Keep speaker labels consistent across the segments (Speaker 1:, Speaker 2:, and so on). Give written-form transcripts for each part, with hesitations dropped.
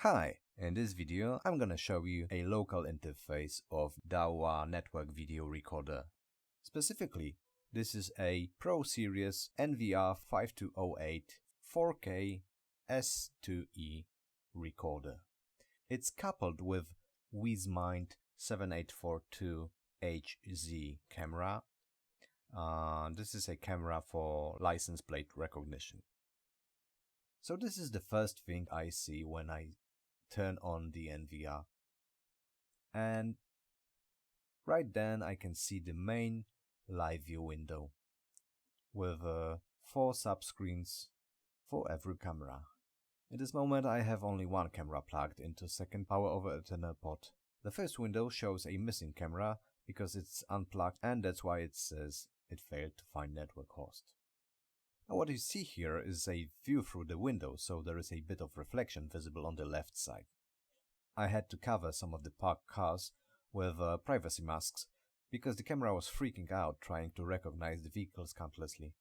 Speaker 1: Hi, in this video I'm gonna show you a local interface of Dahua network video recorder. Specifically, this is a Pro Series NVR5208-4KS2E recorder. It's coupled with HFW7842H-Z camera. This is a camera for license plate recognition. So this is the first thing I see when I turn on the NVR, and right then I can see the main live view window with 4 subscreens for every camera. At this moment I have only one camera plugged into second power over Ethernet port. The first window shows a missing camera because it's unplugged, and that's why it says it failed to find network host. Now what you see here is a view through the window, so there is a bit of reflection visible on the left side. I had to cover some of the parked cars with privacy masks because the camera was freaking out trying to recognize the vehicles countlessly.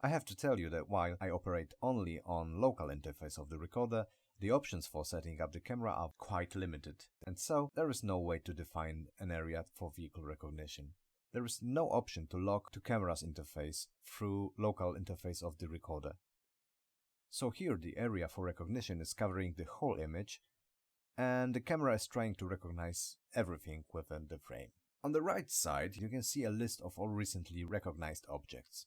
Speaker 1: I have to tell you that while I operate only on local interface of the recorder, the options for setting up the camera are quite limited, and so there is no way to define an area for vehicle recognition. There is no option to log to camera's interface through local interface of the recorder. So here the area for recognition is covering the whole image, and the camera is trying to recognize everything within the frame. On the right side you can see a list of all recently recognized objects.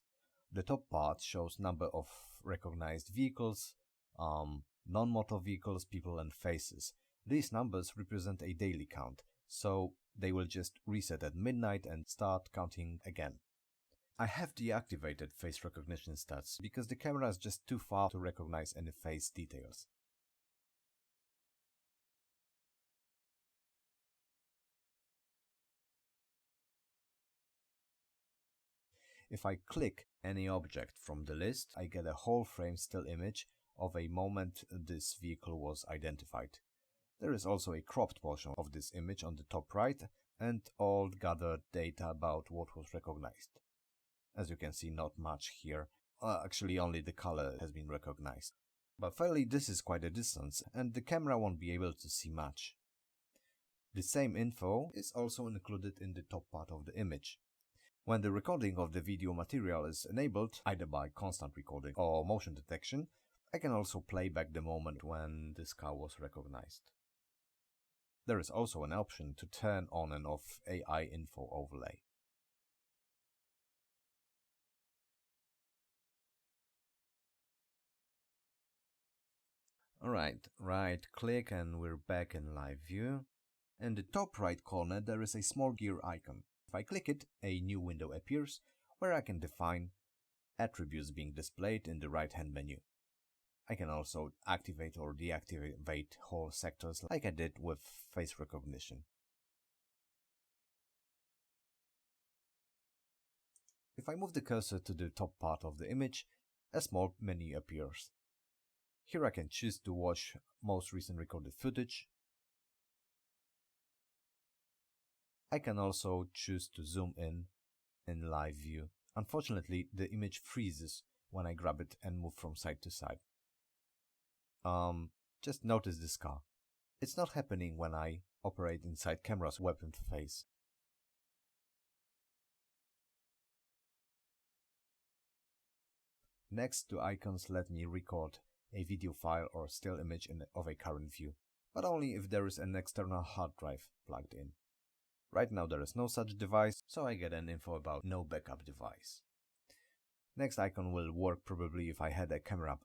Speaker 1: The top part shows number of recognized vehicles, non-motor vehicles, people and faces. These numbers represent a daily count, so they will just reset at midnight and start counting again. I have deactivated face recognition stats because the camera is just too far to recognize any face details. If I click any object from the list, I get a whole frame still image of a moment this vehicle was identified. There is also a cropped portion of this image on the top right and all gathered data about what was recognized. As you can see, not much here. Actually, only the color has been recognized. But fairly, this is quite a distance and the camera won't be able to see much. The same info is also included in the top part of the image. When the recording of the video material is enabled, either by constant recording or motion detection, I can also play back the moment when this car was recognized. There is also an option to turn on and off AI info overlay. Alright, right click and we're back in live view. In the top right corner there is a small gear icon. If I click it, a new window appears where I can define attributes being displayed in the right hand menu. I can also activate or deactivate whole sectors like I did with face recognition. If I move the cursor to the top part of the image, a small menu appears. Here I can choose to watch most recent recorded footage. I can also choose to zoom in live view. Unfortunately, the image freezes when I grab it and move from side to side. Just notice this car. It's not happening when I operate inside camera's web interface. Next two icons let me record a video file or still image of a current view, but only if there is an external hard drive plugged in. Right now there is no such device, so I get an info about no backup device. Next icon will work probably if I had a camera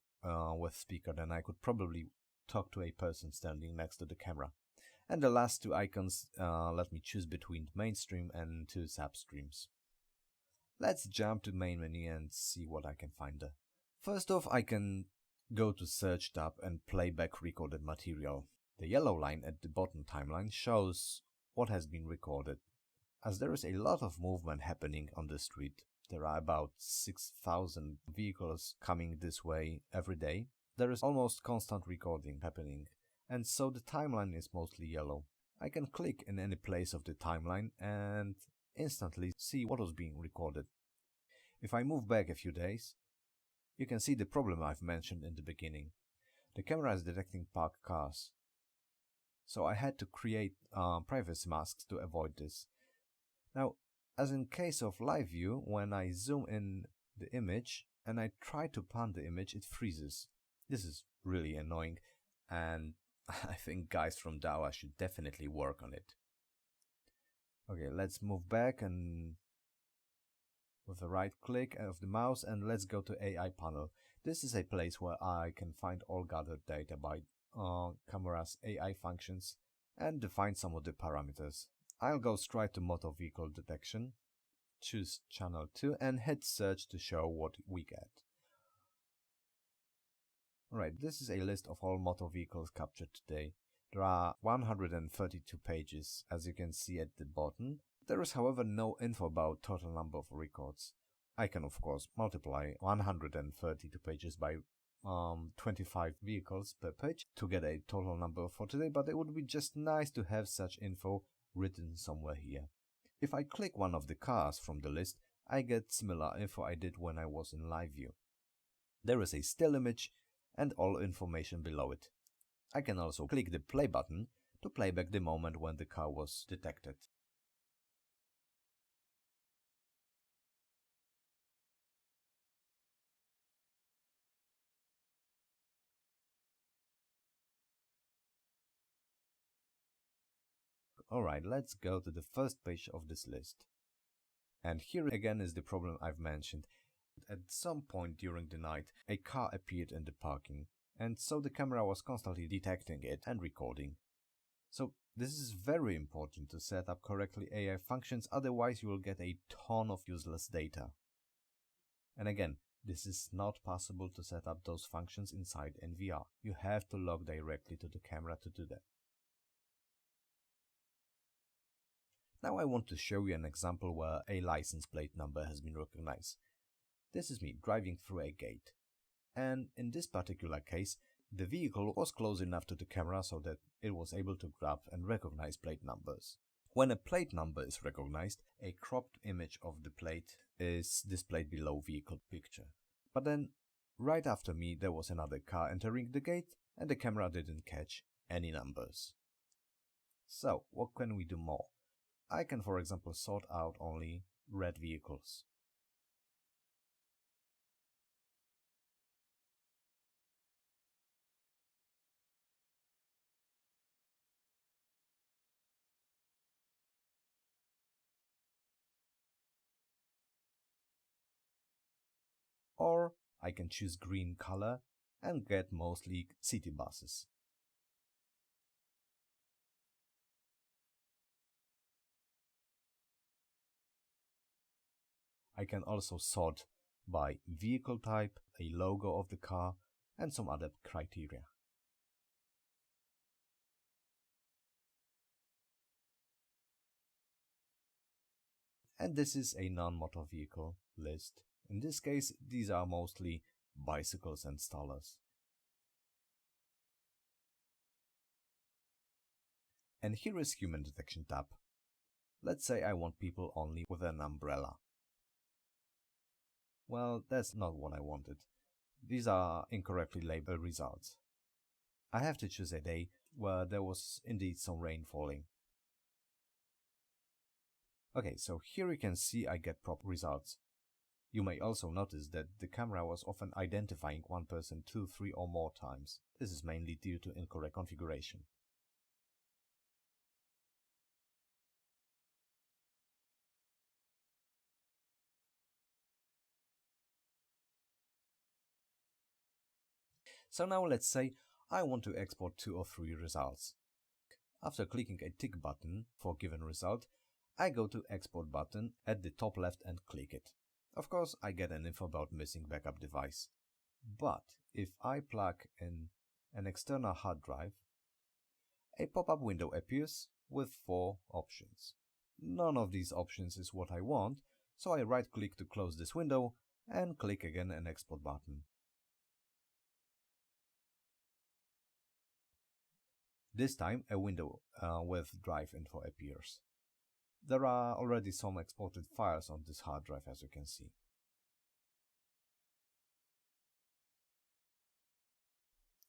Speaker 1: with speaker, then I could probably talk to a person standing next to the camera. And the last two icons let me choose between mainstream and two substreams. Let's jump to main menu and see what I can find there. First off, I can go to search tab and play back recorded material. The yellow line at the bottom timeline shows what has been recorded. As there is a lot of movement happening on the street, there are about 6,000 vehicles coming this way every day, there is almost constant recording happening, and so the timeline is mostly yellow. I can click in any place of the timeline and instantly see what was being recorded. If I move back a few days, you can see the problem I've mentioned in the beginning. The camera is detecting parked cars. so I had to create privacy masks to avoid this. Now, as in case of live view, when I zoom in the image and I try to pan the image, it freezes. This is really annoying, and I think guys from Dahua should definitely work on it. Okay, let's move back and with a right click of the mouse, and let's go to AI panel. This is a place where I can find all gathered data by camera's AI functions and define some of the parameters. I'll go straight to motor vehicle detection, choose channel 2 and hit search to show what we get. Alright, this is a list of all motor vehicles captured today. There are 132 pages, as you can see at the bottom. There is however no info about total number of records. I can of course multiply 132 pages by 25 vehicles per page to get a total number for today, but it would be just nice to have such info written somewhere here. If I click one of the cars from the list, I get similar info I did when I was in live view. There is a still image and all information below it. I can also click the play button to play back the moment when the car was detected. Alright, let's go to the first page of this list. And here again is the problem I've mentioned. At some point during the night, a car appeared in the parking, and so the camera was constantly detecting it and recording. So this is very important to set up correctly AI functions, otherwise you will get a ton of useless data. And again, this is not possible to set up those functions inside NVR. You have to log directly to the camera to do that. Now I want to show you an example where a license plate number has been recognized. This is me driving through a gate. And in this particular case, the vehicle was close enough to the camera so that it was able to grab and recognize plate numbers. When a plate number is recognized, a cropped image of the plate is displayed below vehicle picture. But then, right after me, there was another car entering the gate and the camera didn't catch any numbers. So, what can we do more? I can, for example, sort out only red vehicles. Or I can choose green color and get mostly city buses. I can also sort by vehicle type, a logo of the car, and some other criteria. And this is a non-motor vehicle list. In this case, these are mostly bicycles and strollers. And here is human detection tab. Let's say I want people only with an umbrella. Well, that's not what I wanted. These are incorrectly labeled results. I have to choose a day where there was indeed some rain falling. Okay, so here you can see I get proper results. You may also notice that the camera was often identifying one person 2, 3 or more times. This is mainly due to incorrect configuration. So now let's say I want to export 2 or 3 results. After clicking a tick button for given result, I go to export button at the top left and click it. Of course, I get an info about missing backup device. But if I plug in an external hard drive, a pop-up window appears with 4 options. None of these options is what I want, so I right-click to close this window and click again an export button. This time a window with drive info appears. There are already some exported files on this hard drive, as you can see.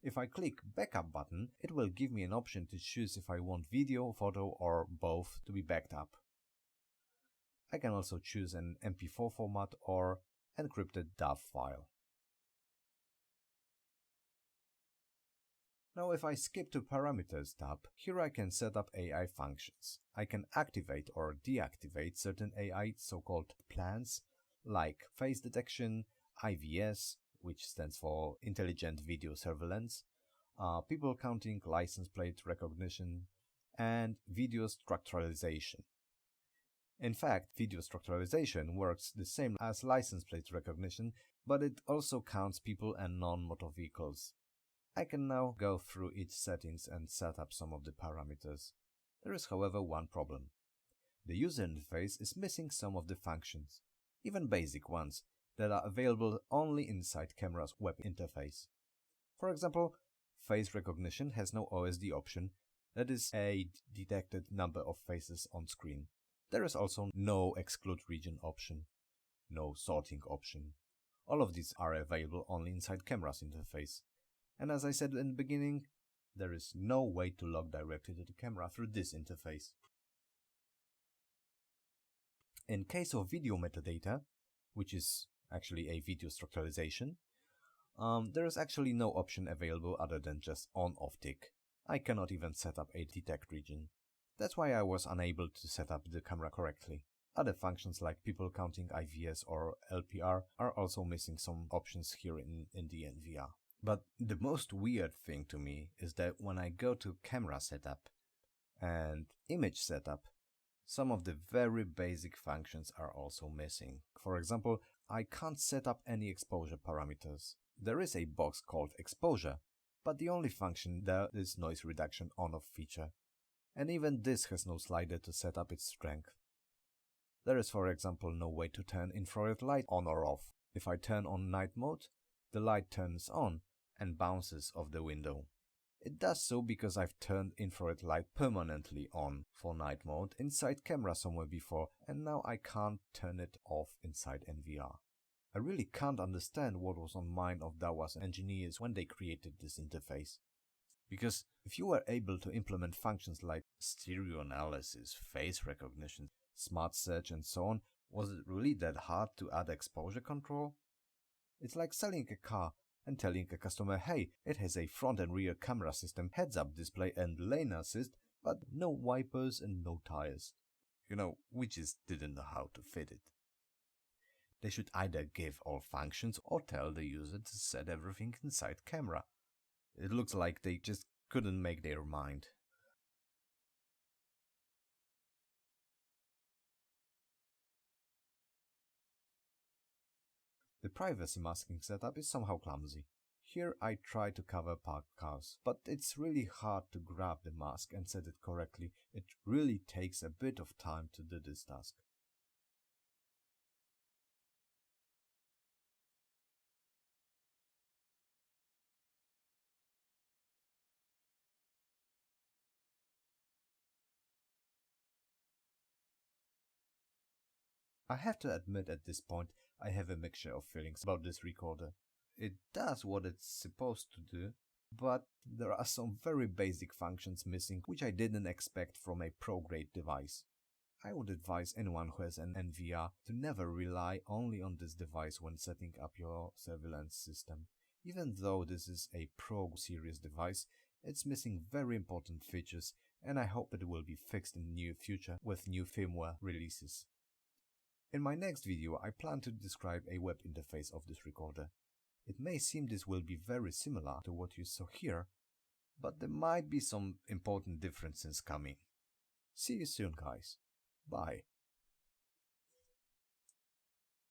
Speaker 1: If I click Backup button, it will give me an option to choose if I want video, photo or both to be backed up. I can also choose an MP4 format or encrypted DAV file. Now if I skip to Parameters tab, here I can set up AI functions. I can activate or deactivate certain AI so-called plans like face detection, IVS, which stands for Intelligent Video Surveillance, people counting, license plate recognition, and video structuralization. In fact, video structuralization works the same as license plate recognition, but it also counts people and non-motor vehicles. I can now go through each settings and set up some of the parameters. There is, however, one problem. The user interface is missing some of the functions, even basic ones, that are available only inside camera's web interface. For example, face recognition has no OSD option, that is a detected number of faces on screen. There is also no exclude region option, no sorting option. All of these are available only inside camera's interface. And as I said in the beginning, there is no way to log directly to the camera through this interface. In case of video metadata, which is actually a video structuralization, there is actually no option available other than just on-off tick. I cannot even set up a detect region. That's why I was unable to set up the camera correctly. Other functions like people counting IVS or LPR are also missing some options here in the NVR. But the most weird thing to me is that when I go to camera setup and image setup, some of the very basic functions are also missing. For example, I can't set up any exposure parameters. There is a box called exposure, but the only function there is noise reduction on-off feature. And even this has no slider to set up its strength. There is, for example, no way to turn infrared light on or off. If I turn on night mode, the light turns on and bounces off the window. It does so because I've turned infrared light permanently on for night mode inside camera somewhere before, and now I can't turn it off inside NVR. I really can't understand what was on mind of Dahua's engineers when they created this interface. Because if you were able to implement functions like stereo analysis, face recognition, smart search and so on, was it really that hard to add exposure control? It's like selling a car and telling a customer, hey, it has a front and rear camera system, heads-up display and lane assist, but no wipers and no tires. We just didn't know how to fit it. They should either give all functions or tell the user to set everything inside camera. It looks like they just couldn't make their mind. The privacy masking setup is somehow clumsy. Here I try to cover parked cars, but it's really hard to grab the mask and set it correctly. It really takes a bit of time to do this task. I have to admit at this point I have a mixture of feelings about this recorder. It does what it's supposed to do, but there are some very basic functions missing which I didn't expect from a pro-grade device. I would advise anyone who has an NVR to never rely only on this device when setting up your surveillance system. Even though this is a pro series device, it's missing very important features, and I hope it will be fixed in the near future with new firmware releases. In my next video, I plan to describe a web interface of this recorder. It may seem this will be very similar to what you saw here, but there might be some important differences coming. See you soon, guys. Bye.